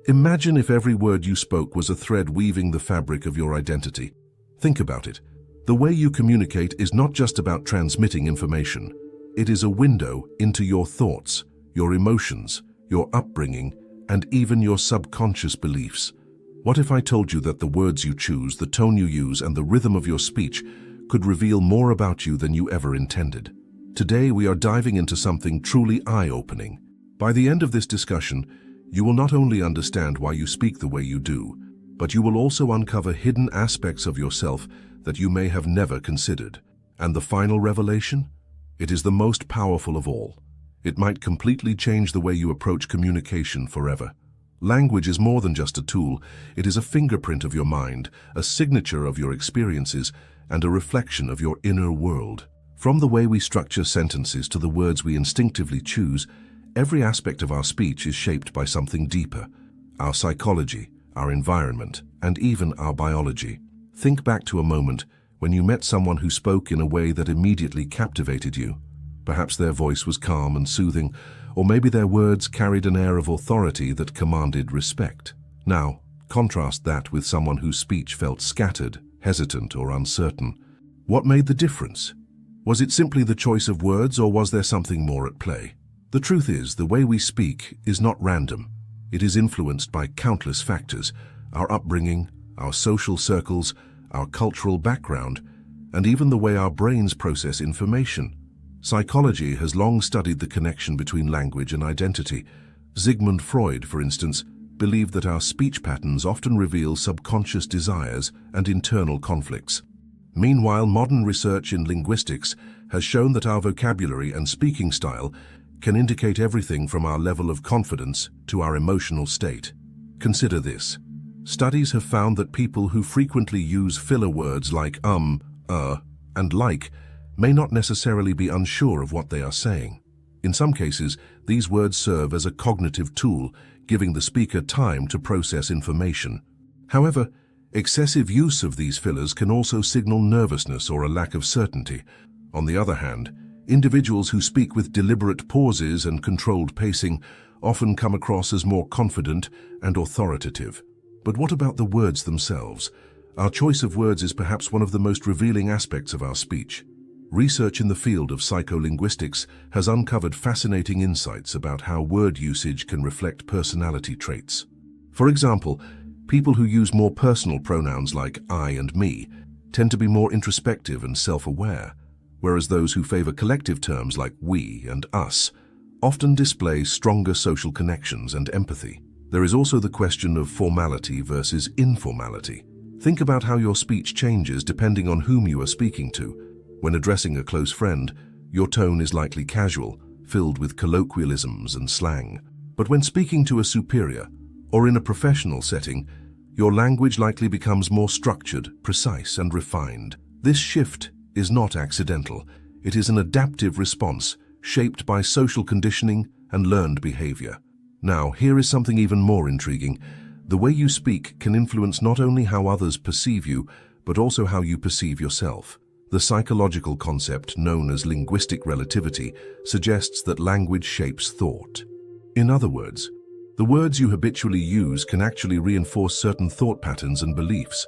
Imagine if every word you spoke was a thread weaving the fabric of your identity. Think about it. The way you communicate is not just about transmitting information. It is a window into your thoughts, your emotions, your upbringing, and even your subconscious beliefs. What if I told you that the words you choose, the tone you use, and the rhythm of your speech could reveal more about you than you ever intended? Today we are diving into something truly eye-opening. By the end of this discussion, you will not only understand why you speak the way you do, but you will also uncover hidden aspects of yourself that you may have never considered. And the final revelation? It is the most powerful of all. It might completely change the way you approach communication forever. Language is more than just a tool. It is a fingerprint of your mind, a signature of your experiences, and a reflection of your inner world. From the way we structure sentences to the words we instinctively choose, every aspect of our speech is shaped by something deeper: our psychology, our environment, and even our biology. Think back to a moment when you met someone who spoke in a way that immediately captivated you. Perhaps their voice was calm and soothing, or maybe their words carried an air of authority that commanded respect. Now, contrast that with someone whose speech felt scattered, hesitant, or uncertain. What made the difference? Was it simply the choice of words, or was there something more at play? The truth is, the way we speak is not random. It is influenced by countless factors: our upbringing, our social circles, our cultural background, and even the way our brains process information. Psychology has long studied the connection between language and identity. Sigmund Freud, for instance, believed that our speech patterns often reveal subconscious desires and internal conflicts. Meanwhile, modern research in linguistics has shown that our vocabulary and speaking style can indicate everything from our level of confidence to our emotional state. Consider this. Studies have found that people who frequently use filler words like and like may not necessarily be unsure of what they are saying. In some cases, these words serve as a cognitive tool, giving the speaker time to process information. However, excessive use of these fillers can also signal nervousness or a lack of certainty. On the other hand, individuals who speak with deliberate pauses and controlled pacing often come across as more confident and authoritative. But what about the words themselves? Our choice of words is perhaps one of the most revealing aspects of our speech. Research in the field of psycholinguistics has uncovered fascinating insights about how word usage can reflect personality traits. For example, people who use more personal pronouns like I and me tend to be more introspective and self-aware, whereas those who favor collective terms like we and us often display stronger social connections and empathy. There is also the question of formality versus informality. Think about how your speech changes depending on whom you are speaking to. When addressing a close friend, your tone is likely casual, filled with colloquialisms and slang. But when speaking to a superior, or in a professional setting, your language likely becomes more structured, precise, and refined. This shift is not accidental. It is an adaptive response, shaped by social conditioning and learned behavior. Now, here is something even more intriguing. The way you speak can influence not only how others perceive you, but also how you perceive yourself. The psychological concept known as linguistic relativity suggests that language shapes thought. In other words, the words you habitually use can actually reinforce certain thought patterns and beliefs.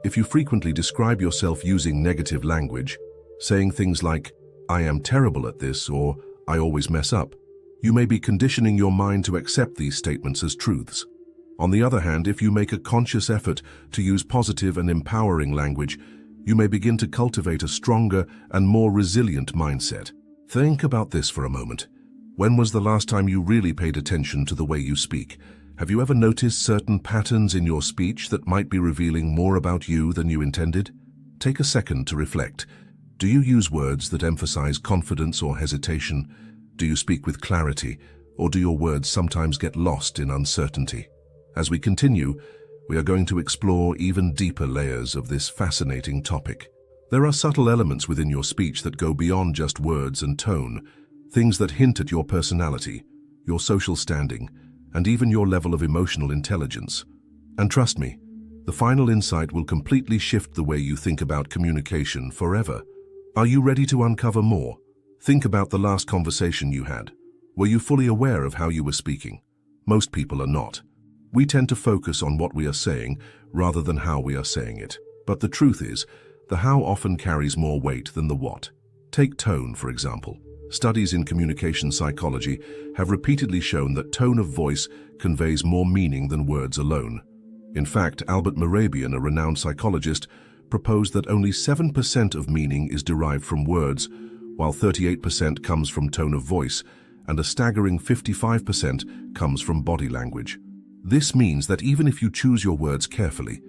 If you frequently describe yourself using negative language, saying things like, "I am terrible at this," or "I always mess up," you may be conditioning your mind to accept these statements as truths. On the other hand, if you make a conscious effort to use positive and empowering language, you may begin to cultivate a stronger and more resilient mindset. Think about this for a moment. When was the last time you really paid attention to the way you speak? Have you ever noticed certain patterns in your speech that might be revealing more about you than you intended? Take a second to reflect. Do you use words that emphasize confidence or hesitation? Do you speak with clarity, or do your words sometimes get lost in uncertainty? As we continue, we are going to explore even deeper layers of this fascinating topic. There are subtle elements within your speech that go beyond just words and tone, things that hint at your personality, your social standing, and even your level of emotional intelligence. And trust me, the final insight will completely shift the way you think about communication forever. Are you ready to uncover more? Think about the last conversation you had. Were you fully aware of how you were speaking? Most people are not. We tend to focus on what we are saying rather than how we are saying it. But the truth is, the how often carries more weight than the what. Take tone, for example. Studies in communication psychology have repeatedly shown that tone of voice conveys more meaning than words alone. In fact, Albert Mehrabian, a renowned psychologist, proposed that only 7% of meaning is derived from words, while 38% comes from tone of voice, and a staggering 55% comes from body language. This means that even if you choose your words carefully,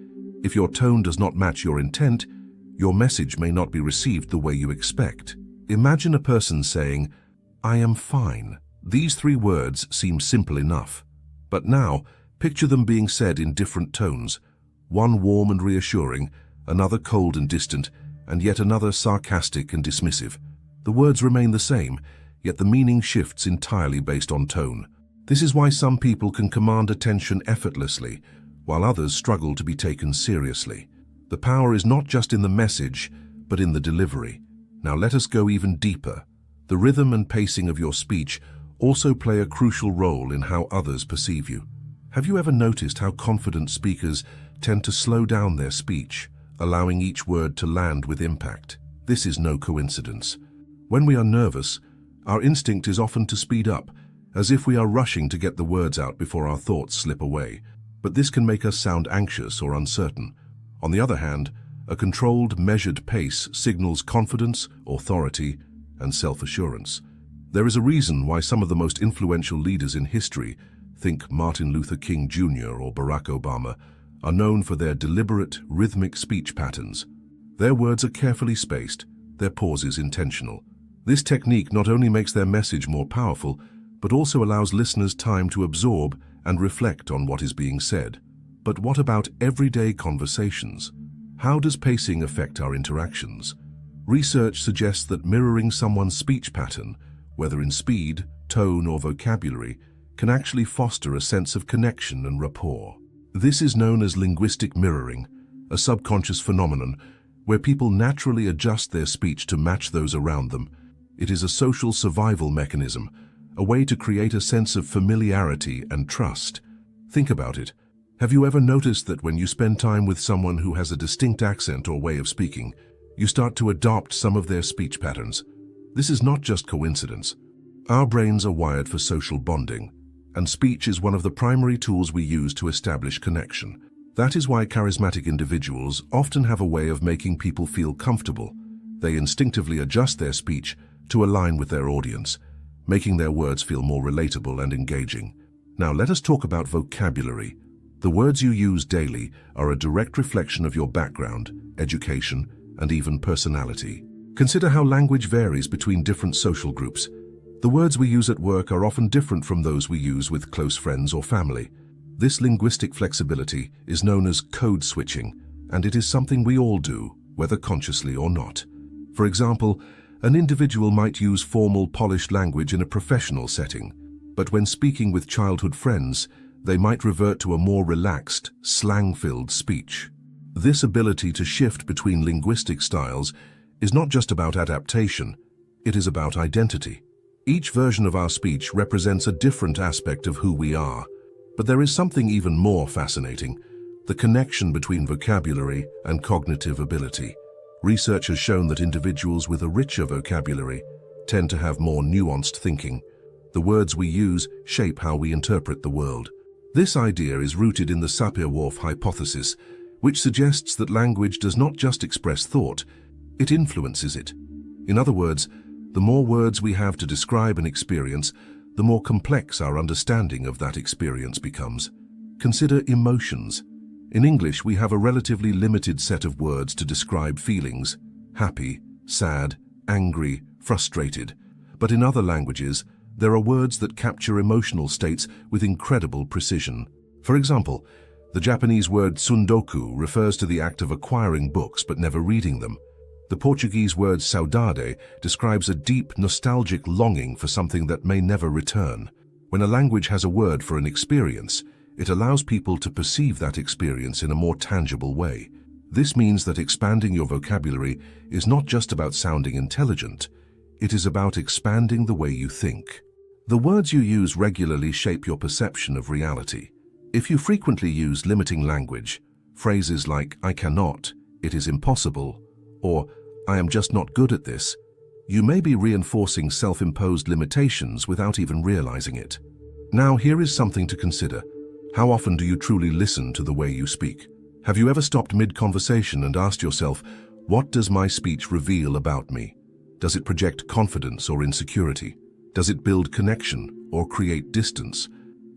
if your tone does not match your intent, your message may not be received the way you expect. Imagine a person saying, "I am fine." These 3 words seem simple enough. But now, picture them being said in different tones, one warm and reassuring, another cold and distant, and yet another sarcastic and dismissive. The words remain the same, yet the meaning shifts entirely based on tone. This is why some people can command attention effortlessly, while others struggle to be taken seriously. The power is not just in the message, but in the delivery. Now let us go even deeper. The rhythm and pacing of your speech also play a crucial role in how others perceive you. Have you ever noticed how confident speakers tend to slow down their speech, allowing each word to land with impact? This is no coincidence. When we are nervous, our instinct is often to speed up, as if we are rushing to get the words out before our thoughts slip away. But this can make us sound anxious or uncertain. On the other hand, a controlled, measured pace signals confidence, authority, and self-assurance. There is a reason why some of the most influential leaders in history, think Martin Luther King Jr. or Barack Obama, are known for their deliberate, rhythmic speech patterns. Their words are carefully spaced, their pauses intentional. This technique not only makes their message more powerful, but also allows listeners time to absorb and reflect on what is being said. But what about everyday conversations? How does pacing affect our interactions? Research suggests that mirroring someone's speech pattern, whether in speed, tone, or vocabulary, can actually foster a sense of connection and rapport. This is known as linguistic mirroring, a subconscious phenomenon where people naturally adjust their speech to match those around them. It is a social survival mechanism, a way to create a sense of familiarity and trust. Think about it. Have you ever noticed that when you spend time with someone who has a distinct accent or way of speaking, you start to adopt some of their speech patterns? This is not just coincidence. Our brains are wired for social bonding, and speech is one of the primary tools we use to establish connection. That is why charismatic individuals often have a way of making people feel comfortable. They instinctively adjust their speech to align with their audience, making their words feel more relatable and engaging. Now let us talk about vocabulary. The words you use daily are a direct reflection of your background, education, and even personality. Consider how language varies between different social groups. The words we use at work are often different from those we use with close friends or family. This linguistic flexibility is known as code switching, and it is something we all do, whether consciously or not. For example, an individual might use formal, polished language in a professional setting, but when speaking with childhood friends, they might revert to a more relaxed, slang-filled speech. This ability to shift between linguistic styles is not just about adaptation, it is about identity. Each version of our speech represents a different aspect of who we are. But there is something even more fascinating, the connection between vocabulary and cognitive ability. Research has shown that individuals with a richer vocabulary tend to have more nuanced thinking. The words we use shape how we interpret the world. This idea is rooted in the Sapir-Whorf hypothesis, which suggests that language does not just express thought, it influences it. In other words, the more words we have to describe an experience, the more complex our understanding of that experience becomes. Consider emotions. In English, we have a relatively limited set of words to describe feelings: happy, sad, angry, frustrated. But in other languages, there are words that capture emotional states with incredible precision. For example, the Japanese word tsundoku refers to the act of acquiring books but never reading them. The Portuguese word saudade describes a deep, nostalgic longing for something that may never return. When a language has a word for an experience, it allows people to perceive that experience in a more tangible way. This means that expanding your vocabulary is not just about sounding intelligent, it is about expanding the way you think. The words you use regularly shape your perception of reality. If you frequently use limiting language, phrases like "I cannot," "it is impossible," or "I am just not good at this," you may be reinforcing self-imposed limitations without even realizing it. Now, here is something to consider. How often do you truly listen to the way you speak? Have you ever stopped mid-conversation and asked yourself, what does my speech reveal about me? Does it project confidence or insecurity? Does it build connection or create distance?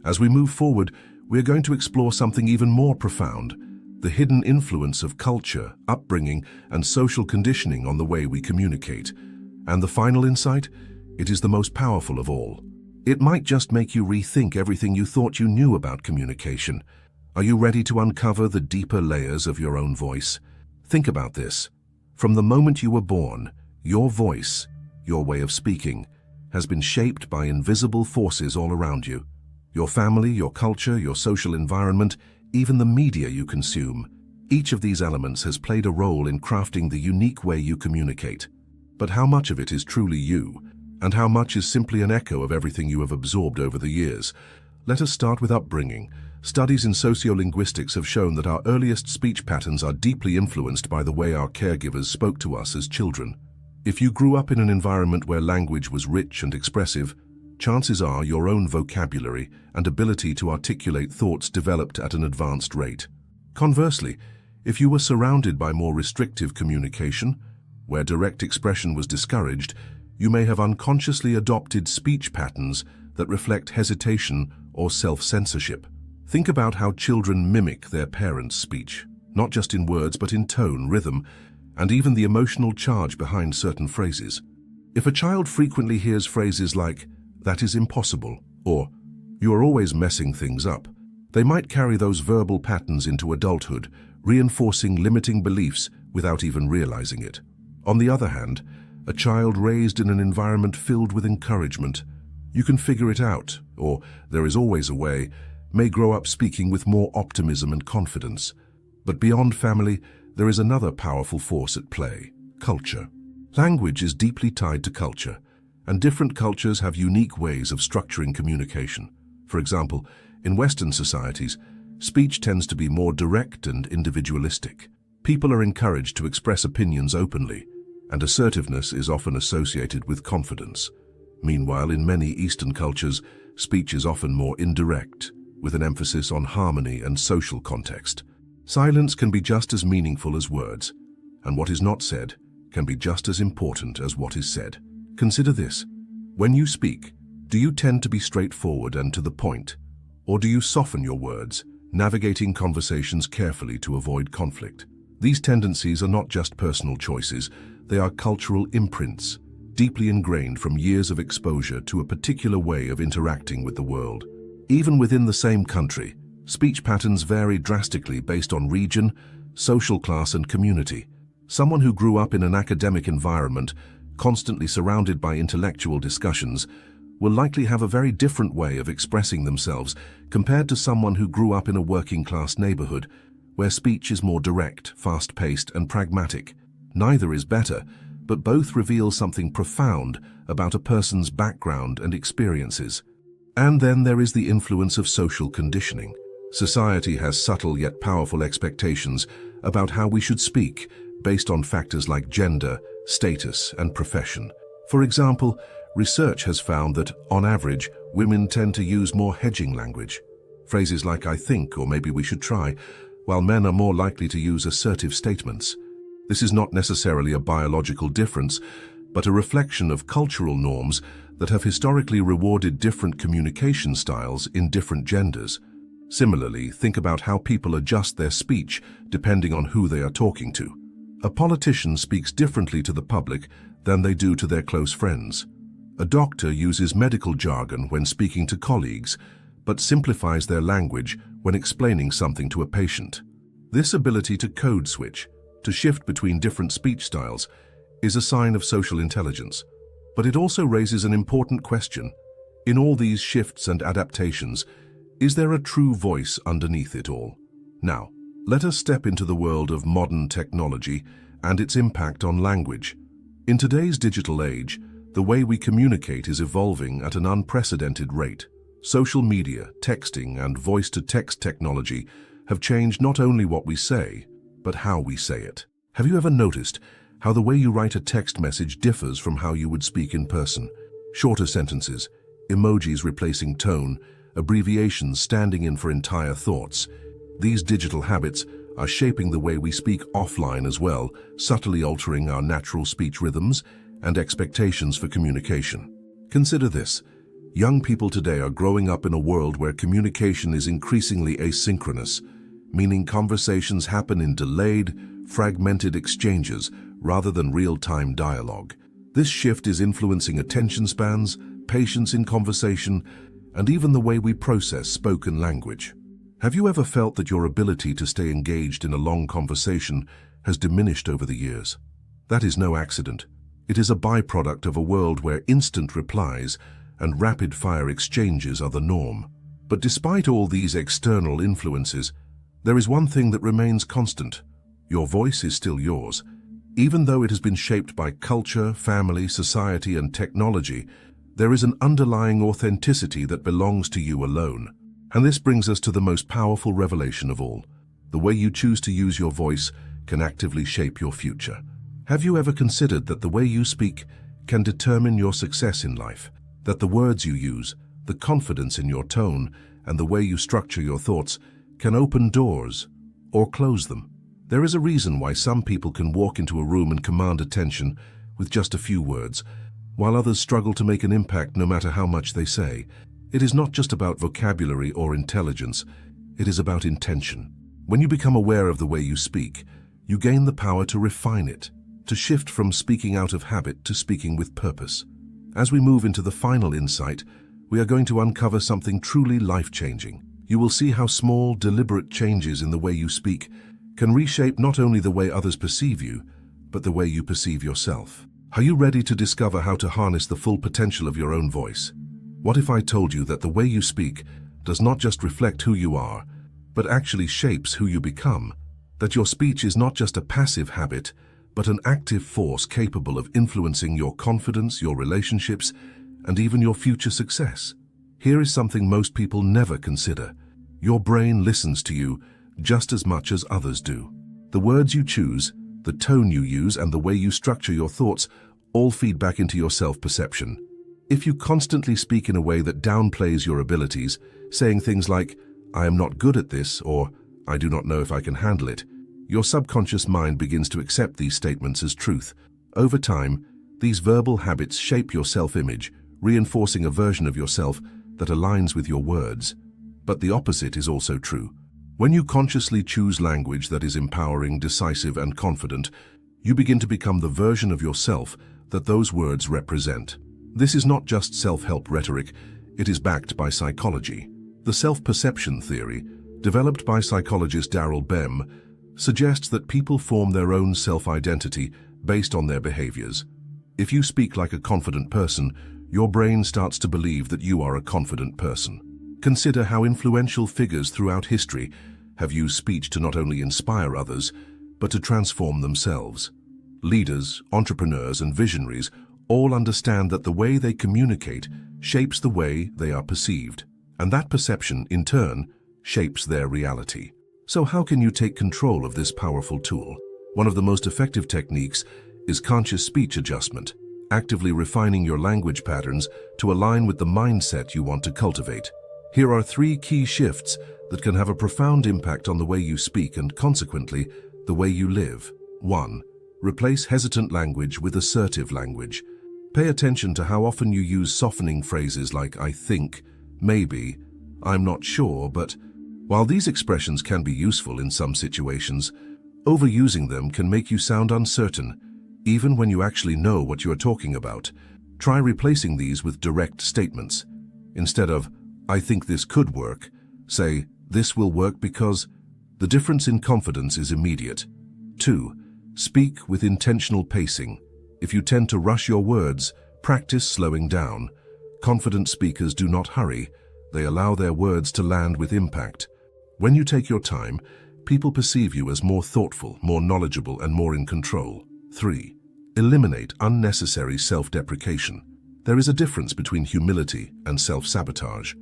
As we move forward, we are going to explore something even more profound: the hidden influence of culture, upbringing, and social conditioning on the way we communicate. And the final insight? It is the most powerful of all. It might just make you rethink everything you thought you knew about communication. Are you ready to uncover the deeper layers of your own voice? Think about this. From the moment you were born, your voice, your way of speaking, has been shaped by invisible forces all around you. Your family, your culture, your social environment, even the media you consume. Each of these elements has played a role in crafting the unique way you communicate. But how much of it is truly you, and how much is simply an echo of everything you have absorbed over the years? Let us start with upbringing. Studies in sociolinguistics have shown that our earliest speech patterns are deeply influenced by the way our caregivers spoke to us as children. If you grew up in an environment where language was rich and expressive, chances are your own vocabulary and ability to articulate thoughts developed at an advanced rate. Conversely, if you were surrounded by more restrictive communication, where direct expression was discouraged, you may have unconsciously adopted speech patterns that reflect hesitation or self-censorship. Think about how children mimic their parents' speech, not just in words but in tone, rhythm, and even the emotional charge behind certain phrases. If a child frequently hears phrases like, "that is impossible," or "you are always messing things up," they might carry those verbal patterns into adulthood, reinforcing limiting beliefs without even realizing it. On the other hand, a child raised in an environment filled with encouragement, "you can figure it out," or "there is always a way," may grow up speaking with more optimism and confidence. But beyond family, there is another powerful force at play: culture. Language is deeply tied to culture, and different cultures have unique ways of structuring communication. For example, in Western societies, speech tends to be more direct and individualistic. People are encouraged to express opinions openly, and assertiveness is often associated with confidence. Meanwhile, in many Eastern cultures, speech is often more indirect, with an emphasis on harmony and social context. Silence can be just as meaningful as words, and what is not said can be just as important as what is said. Consider this. When you speak, do you tend to be straightforward and to the point, or do you soften your words, navigating conversations carefully to avoid conflict? These tendencies are not just personal choices, they are cultural imprints, deeply ingrained from years of exposure to a particular way of interacting with the world. Even within the same country, speech patterns vary drastically based on region, social class, and community. Someone who grew up in an academic environment, constantly surrounded by intellectual discussions, will likely have a very different way of expressing themselves compared to someone who grew up in a working-class neighborhood, where speech is more direct, fast-paced, and pragmatic. Neither is better, but both reveal something profound about a person's background and experiences. And then there is the influence of social conditioning. Society has subtle yet powerful expectations about how we should speak, based on factors like gender, status, and profession. For example, research has found that, on average, women tend to use more hedging language. Phrases like "I think" or "maybe we should try," while men are more likely to use assertive statements. This is not necessarily a biological difference, but a reflection of cultural norms that have historically rewarded different communication styles in different genders. Similarly, think about how people adjust their speech depending on who they are talking to. A politician speaks differently to the public than they do to their close friends. A doctor uses medical jargon when speaking to colleagues, but simplifies their language when explaining something to a patient. This ability to code switch, to shift between different speech styles, is a sign of social intelligence. But it also raises an important question. In all these shifts and adaptations, is there a true voice underneath it all? Now, let us step into the world of modern technology and its impact on language. In today's digital age, the way we communicate is evolving at an unprecedented rate. Social media, texting, and voice-to-text technology have changed not only what we say, but how we say it. Have you ever noticed how the way you write a text message differs from how you would speak in person? Shorter sentences, emojis replacing tone, abbreviations standing in for entire thoughts. These digital habits are shaping the way we speak offline as well, subtly altering our natural speech rhythms and expectations for communication. Consider this. Young people today are growing up in a world where communication is increasingly asynchronous, meaning conversations happen in delayed, fragmented exchanges rather than real-time dialogue. This shift is influencing attention spans, patience in conversation, and even the way we process spoken language. Have you ever felt that your ability to stay engaged in a long conversation has diminished over the years? That is no accident. It is a byproduct of a world where instant replies and rapid-fire exchanges are the norm. But despite all these external influences, there is one thing that remains constant. Your voice is still yours. Even though it has been shaped by culture, family, society, and technology, there is an underlying authenticity that belongs to you alone. And this brings us to the most powerful revelation of all. The way you choose to use your voice can actively shape your future. Have you ever considered that the way you speak can determine your success in life? That the words you use, the confidence in your tone, and the way you structure your thoughts can open doors or close them? There is a reason why some people can walk into a room and command attention with just a few words, while others struggle to make an impact no matter how much they say. It is not just about vocabulary or intelligence, it is about intention. When you become aware of the way you speak, you gain the power to refine it, to shift from speaking out of habit to speaking with purpose. As we move into the final insight, we are going to uncover something truly life-changing. You will see how small, deliberate changes in the way you speak can reshape not only the way others perceive you, but the way you perceive yourself. Are you ready to discover how to harness the full potential of your own voice? What if I told you that the way you speak does not just reflect who you are, but actually shapes who you become? That your speech is not just a passive habit, but an active force capable of influencing your confidence, your relationships, and even your future success? Here is something most people never consider. Your brain listens to you just as much as others do. The words you choose, the tone you use, and the way you structure your thoughts all feed back into your self-perception. If you constantly speak in a way that downplays your abilities, saying things like, "I am not good at this," or "I do not know if I can handle it," your subconscious mind begins to accept these statements as truth. Over time, these verbal habits shape your self-image, reinforcing a version of yourself that aligns with your words. But the opposite is also true. When you consciously choose language that is empowering, decisive, and confident, you begin to become the version of yourself that those words represent. This is not just self-help rhetoric, it is backed by psychology. The self-perception theory, developed by psychologist Darrell Bem, suggests that people form their own self-identity based on their behaviors. If you speak like a confident person, your brain starts to believe that you are a confident person. Consider how influential figures throughout history have used speech to not only inspire others, but to transform themselves. Leaders, entrepreneurs, and visionaries all understand that the way they communicate shapes the way they are perceived, and that perception, in turn, shapes their reality. So how can you take control of this powerful tool? One of the most effective techniques is conscious speech adjustment, actively refining your language patterns to align with the mindset you want to cultivate. Here are 3 key shifts that can have a profound impact on the way you speak and, consequently, the way you live. 1. Replace hesitant language with assertive language. Pay attention to how often you use softening phrases like "I think," "maybe," "I'm not sure," but while these expressions can be useful in some situations, overusing them can make you sound uncertain, even when you actually know what you are talking about. Try replacing these with direct statements. Instead of "I think this could work," say "This will work because." The difference in confidence is immediate. 2. Speak with intentional pacing. If you tend to rush your words, practice slowing down. Confident speakers do not hurry. They allow their words to land with impact. When you take your time, people perceive you as more thoughtful, more knowledgeable, and more in control. 3. Eliminate unnecessary self-deprecation. There is a difference between humility and self-sabotage.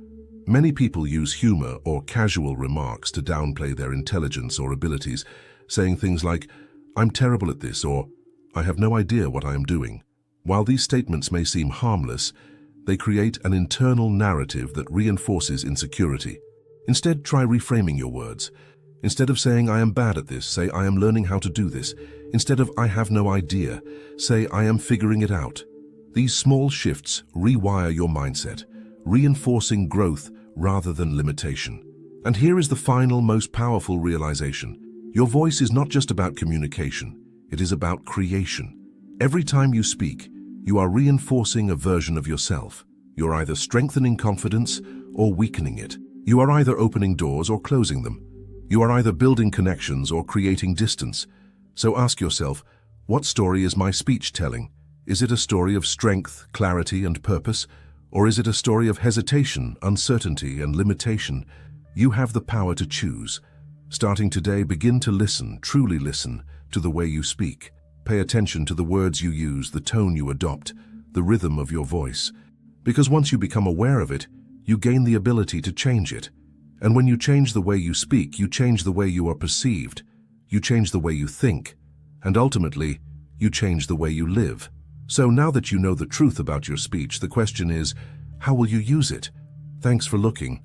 Many people use humor or casual remarks to downplay their intelligence or abilities, saying things like, "I'm terrible at this," or "I have no idea what I am doing." While these statements may seem harmless, they create an internal narrative that reinforces insecurity. Instead, try reframing your words. Instead of saying, "I am bad at this," say, "I am learning how to do this." Instead of "I have no idea," say, "I am figuring it out." These small shifts rewire your mindset, reinforcing growth rather than limitation. And here is the final, most powerful realization. Your voice is not just about communication, it is about creation. Every time you speak, you are reinforcing a version of yourself. You're either strengthening confidence or weakening it. You are either opening doors or closing them. You are either building connections or creating distance. So ask yourself, what story is my speech telling? Is it a story of strength, clarity, and purpose? Or is it a story of hesitation, uncertainty, and limitation? You have the power to choose. Starting today, begin to listen, truly listen, to the way you speak. Pay attention to the words you use, the tone you adopt, the rhythm of your voice. Because once you become aware of it, you gain the ability to change it. And when you change the way you speak, you change the way you are perceived. You change the way you think. And ultimately, you change the way you live. So now that you know the truth about your speech, the question is, how will you use it? Thanks for looking.